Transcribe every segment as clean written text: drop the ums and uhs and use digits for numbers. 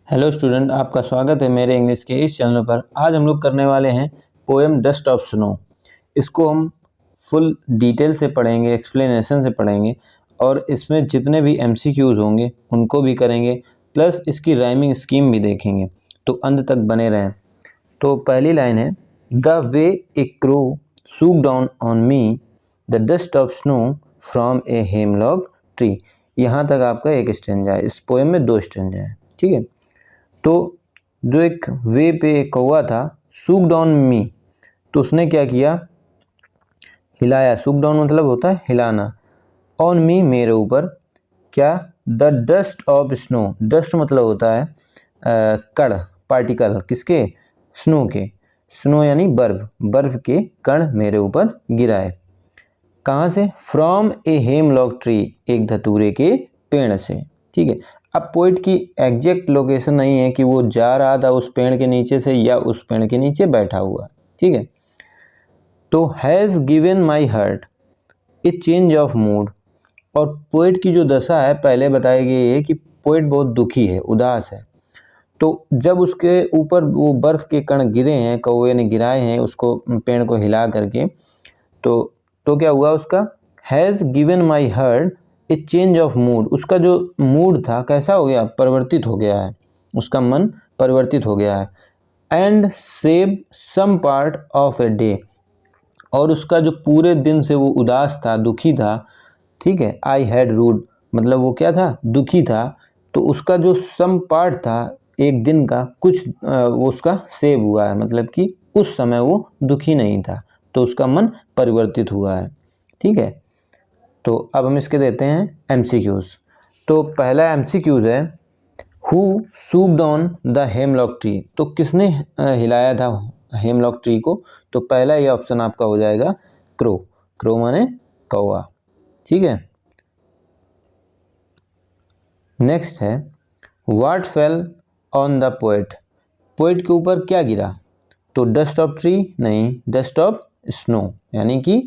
Hello student, आपका स्वागत है मेरे इंग्लिश के इस चैनल पर। आज हम लोग करने वाले हैं पोएम डस्ट ऑफ स्नो। इसको हम फुल डिटेल से पढ़ेंगे, एक्सप्लेनेशन से पढ़ेंगे और इसमें जितने भी एमसीक्यूज होंगे उनको भी करेंगे, प्लस इसकी राइमिंग स्कीम भी देखेंगे। तो अंत तक बने रहें। तो पहली लाइन है, the way a crow shook down on me the dust of snow from a hemlock tree. यहाँ तक आपका एक स्टेंजा है। इस पोएम में 2 स्टेंजा है, ठीक है। तो जो एक वे पे एक कौवा था, सूक डाउन मी, तो उसने क्या किया, हिलाया। सूक डाउन मतलब होता है हिलाना। ऑन मी मेरे ऊपर, क्या, the dust of snow, dust मतलब होता है कण, पार्टिकल, किसके, स्नो के। स्नो यानी बर्फ के कण मेरे ऊपर गिराए। कहाँ से, फ्रॉम ए हेमलॉक ट्री, एक धतूरे के पेड़ से, ठीक है। अब पोइट की एग्जैक्ट लोकेशन नहीं है कि वो जा रहा था उस पेड़ के नीचे से या उस पेड़ के नीचे बैठा हुआ, ठीक है। तो has given my heart A change of mood, और पोइट की जो दशा है पहले बताई गई है कि पोइट बहुत दुखी है, उदास है। तो जब उसके ऊपर वो बर्फ़ के कण गिरे हैं, कौवे ने गिराए हैं उसको, पेड़ को हिला करके, तो क्या हुआ उसका, has given my heart A change of mood, उसका जो मूड था कैसा हो गया, परिवर्तित हो गया है, उसका मन परिवर्तित हो गया है। And save some part of a day, और उसका जो पूरे दिन से वो उदास था, दुखी था, ठीक है। आई हैड रूड मतलब वो क्या था, दुखी था। तो उसका जो सम पार्ट था एक दिन का कुछ वो उसका सेव हुआ है, मतलब कि उस समय वो दुखी नहीं था, तो उसका मन परिवर्तित हुआ है, ठीक है। तो अब हम इसके देते हैं एमसीक्यूज़। तो पहला एमसीक्यूज़ है, who shook on the hemlock tree, तो किसने हिलाया था हेमलॉक ट्री को। तो पहला ये ऑप्शन आपका हो जाएगा क्रो। क्रो माने कौवा, ठीक है। नेक्स्ट है, what fell on the poet, poet के ऊपर क्या गिरा। तो डस्ट ऑफ ट्री नहीं, डस्ट ऑफ स्नो, यानी कि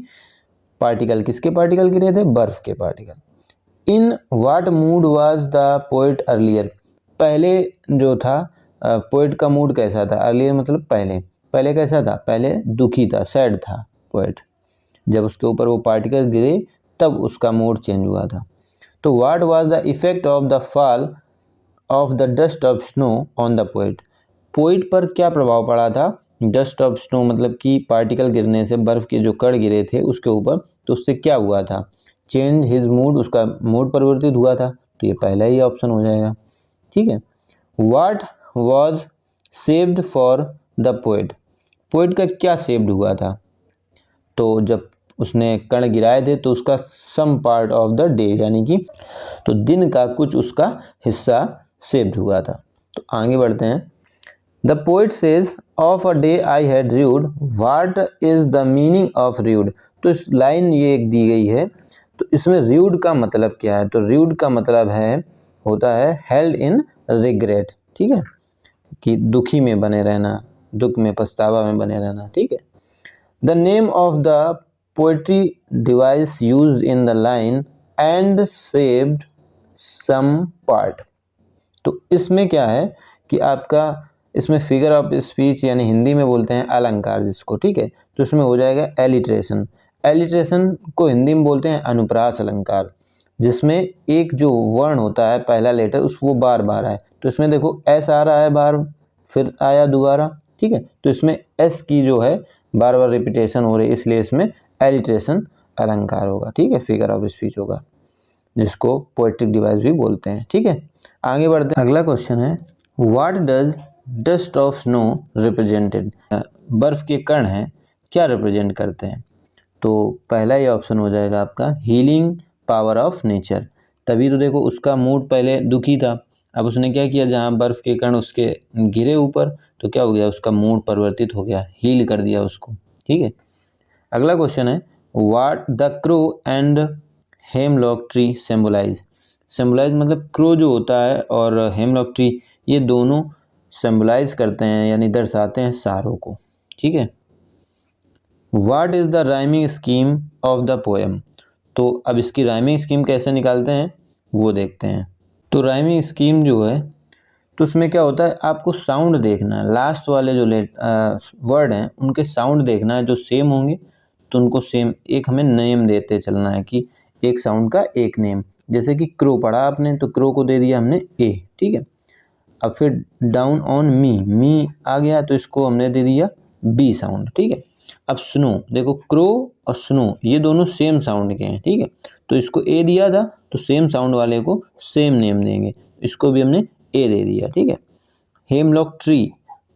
पार्टिकल, किसके पार्टिकल गिरे थे, बर्फ के particle. In what mood was the poet earlier, पहले जो था पोएट का मूड कैसा था, अर्लियर मतलब पहले, पहले कैसा था, पहले दुखी था, सैड था पोएट। जब उसके ऊपर वो पार्टिकल गिरे तब उसका मूड चेंज हुआ था। तो what was the effect of the fall of the dust of snow on the poet, poet पर क्या प्रभाव पड़ा था, डस्ट ऑफ स्नो मतलब कि पार्टिकल गिरने से, बर्फ़ के जो कण गिरे थे उसके ऊपर, तो उससे क्या हुआ था, चेंज हिज मूड, उसका मूड परिवर्तित हुआ था। तो ये पहला ही ऑप्शन हो जाएगा, ठीक है। What was saved for the poet, poet का क्या सेव्ड हुआ था। तो जब उसने कण गिराए थे तो उसका some part of the day, यानी कि तो दिन का कुछ उसका हिस्सा सेव्ड हुआ था। तो आगे बढ़ते हैं। The poet sage of a day I had rude, what is the meaning of rude. तो इस लाइन ये एक दी गई है, तो इसमें र्यूड का मतलब क्या है। तो र्यूड का मतलब है, होता है हेल्ड इन रिग्रेट, ठीक है, कि दुखी में बने रहना, दुख में, पछतावा में बने रहना, ठीक है। The name of the poetry device use in the line and saved some part. तो इसमें क्या है कि आपका, इसमें फिगर ऑफ स्पीच यानी हिंदी में बोलते हैं अलंकार जिसको, ठीक है। तो इसमें हो जाएगा एलिट्रेशन। एलिट्रेशन को हिंदी में बोलते हैं अनुप्रास अलंकार, जिसमें एक जो वर्ण होता है पहला लेटर वो बार बार आए। तो इसमें देखो एस आ रहा है बार, फिर आया दोबारा, ठीक है। तो इसमें एस की जो है बार बार रिपीटेशन हो रही है, इसलिए इसमें एलिट्रेशन अलंकार होगा, ठीक है, फिगर ऑफ स्पीच होगा, जिसको पोएट्रिक डिवाइस भी बोलते हैं, ठीक है। आगे बढ़ते हैं। अगला क्वेश्चन है, what does dust of snow represented, बर्फ़ के कण हैं क्या रिप्रेजेंट करते हैं। तो पहला ही ऑप्शन हो जाएगा आपका हीलिंग पावर ऑफ नेचर। तभी तो देखो उसका मूड पहले दुखी था, अब उसने क्या किया, जहाँ बर्फ़ के कण उसके गिरे ऊपर तो क्या हो गया, उसका मूड परिवर्तित हो गया, हील कर दिया उसको, ठीक है। अगला क्वेश्चन है, what the crow and hemlock tree symbolise. Symbolise मतलब क्रो जो होता है और हेमलॉक ट्री, ये दोनों सिम्बलाइज करते हैं यानी दर्शाते हैं सारों को, ठीक है। What is the rhyming scheme of the poem. तो अब इसकी राइमिंग स्कीम कैसे निकालते हैं वो देखते हैं। तो राइमिंग स्कीम जो है, तो उसमें क्या होता है, आपको साउंड देखना है, लास्ट वाले जो वर्ड हैं उनके साउंड देखना है, जो सेम होंगे तो उनको सेम एक हमें नेम देते चलना है कि एक साउंड का एक नेम। जैसे कि क्रो पढ़ा आपने तो क्रो को दे दिया हमने ए, ठीक है। अब फिर डाउन ऑन मी आ गया तो इसको हमने दे दिया बी साउंड, ठीक है। अब स्नो, देखो क्रो और स्नो ये दोनों सेम साउंड के हैं, ठीक है। तो इसको ए दिया था तो सेम साउंड वाले को सेम नेम देंगे, इसको भी हमने ए दे दिया, ठीक है। हेमलॉक ट्री,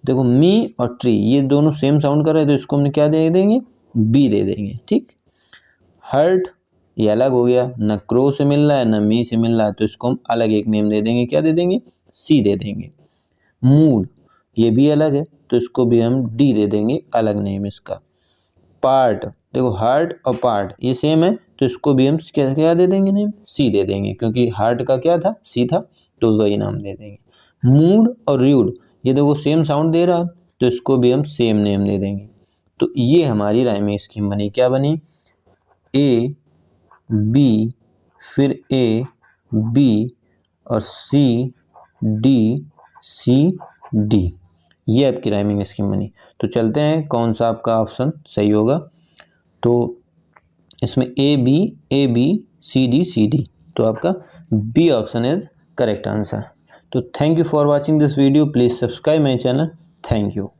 देखो मी और ट्री ये दोनों सेम साउंड कर रहे हैं तो इसको हमने क्या दे देंगे, बी दे देंगे, ठीक। हर्ट ये अलग हो गया, न क्रो से मिल रहा है न मी से मिल रहा है तो इसको हम अलग एक नेम दे देंगे, क्या दे देंगे, सी दे देंगे। मूड ये भी अलग है तो इसको भी हम डी दे देंगे, अलग नेम इसका। पार्ट, देखो हार्ट और पार्ट ये सेम है तो इसको भी हम क्या दे देंगे नेम, सी दे देंगे, क्योंकि हार्ट का क्या था, सी था, तो वही नाम दे देंगे। मूड और र्यूड ये देखो सेम साउंड दे रहा तो इसको भी हम सेम नेम दे देंगे। तो ये हमारी राइमिंग स्कीम बनी, क्या बनी, ए बी, फिर ए बी और सी डी सी डी, ये आपकी राइमिंग स्कीम बनी। तो चलते हैं कौन सा आपका ऑप्शन सही होगा। तो इसमें ए बी सी डी, तो आपका B option is correct answer. तो thank you for watching this video, please subscribe my channel, thank you.